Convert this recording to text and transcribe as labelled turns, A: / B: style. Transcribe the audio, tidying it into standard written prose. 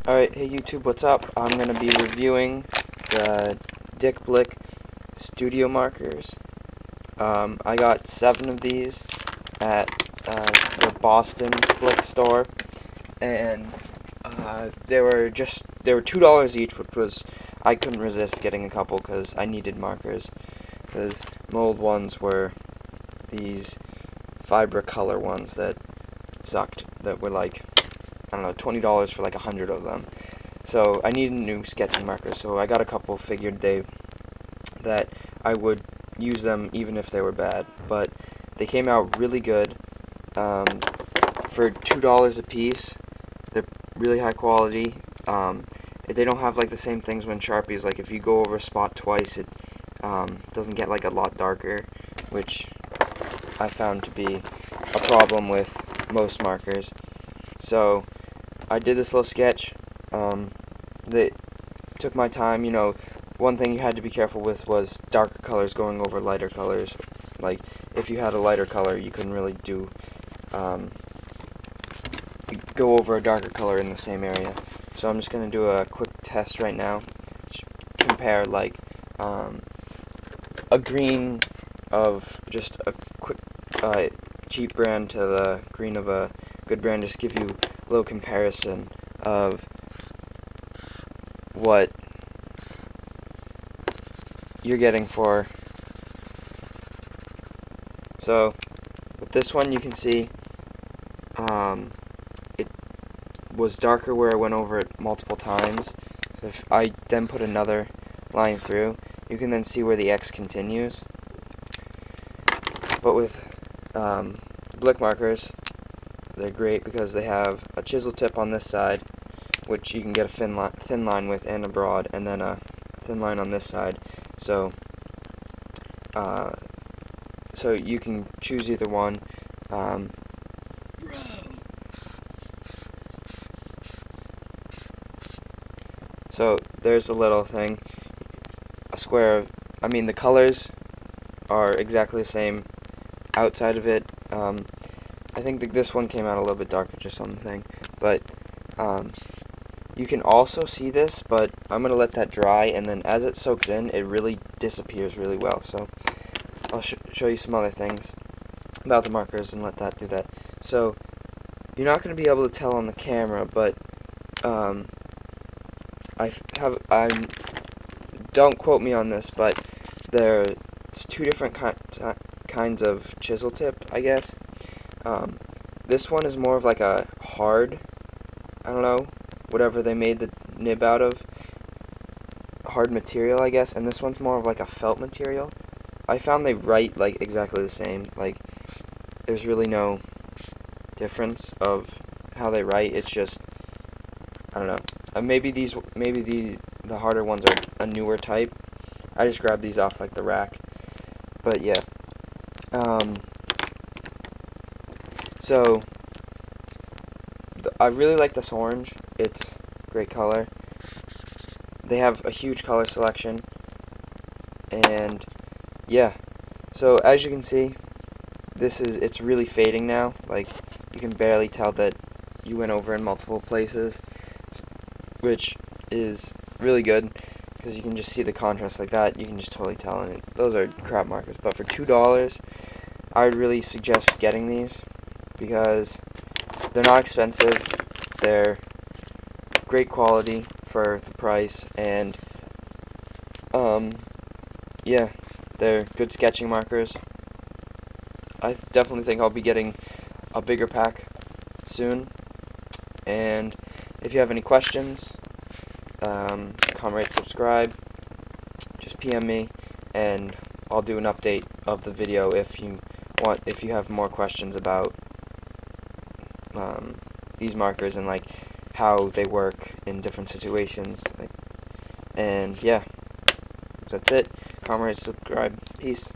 A: Alright, hey YouTube, what's up? I'm going to be reviewing the Blick studio markers. I got 7 of these at the Boston Blick store, and they were $2 each, which was, I couldn't resist getting a couple because I needed markers, because my old ones were these Fibra color ones that sucked, that were like, I don't know, $20 for like 100 of them. So I needed new sketching markers, so I got a couple, figured that I would use them even if they were bad. But they came out really good. For $2 a piece, they're really high quality. They don't have like the same things when Sharpies, like if you go over a spot twice, it doesn't get like a lot darker, which I found to be a problem with most markers. So I did this little sketch. That took my time. You know, one thing you had to be careful with was darker colors going over lighter colors. Like, if you had a lighter color, you couldn't really go over a darker color in the same area. So I'm just going to do a quick test right now. Compare, like, a green of just a quick cheap brand to the green of a good brand. Just give you a little comparison of what you're getting for. So with this one, you can see it was darker where I went over it multiple times. So if I then put another line through, you can then see where the X continues. But with Blick markers, they're great because they have a chisel tip on this side, which you can get a thin line with, and a broad, and then a thin line on this side. So so you can choose either one. So there's a little thing, a square of, the colors are exactly the same outside of it. I think that this one came out a little bit darker, just something, but you can also see this, but I'm going to let that dry, and then as it soaks in, it really disappears really well. So I'll show you some other things about the markers and let that do that. So you're not going to be able to tell on the camera, but don't quote me on this, but there's 2 different kinds of chisel tip, I guess. This one is more of like a hard, I don't know, whatever they made the nib out of, hard material, I guess, and this one's more of like a felt material. I found they write like exactly the same. Like, there's really no difference of how they write. It's just, I don't know. Maybe the harder ones are a newer type. I just grabbed these off like the rack. But yeah. So I really like this orange. It's great color. They have a huge color selection, and yeah. So as you can see, it's really fading now. Like, you can barely tell that you went over in multiple places, which is really good because you can just see the contrast like that. You can just totally tell, and those are crap markers. But for $2, I would really suggest getting these because they're not expensive. They're great quality for the price, and yeah, they're good sketching markers. I definitely think I'll be getting a bigger pack soon, and if you have any questions, comment, rate, subscribe, just PM me, and I'll do an update of the video if you have more questions about these markers and like how they work in different situations. And yeah, so that's it. Comment, rate, subscribe. Peace.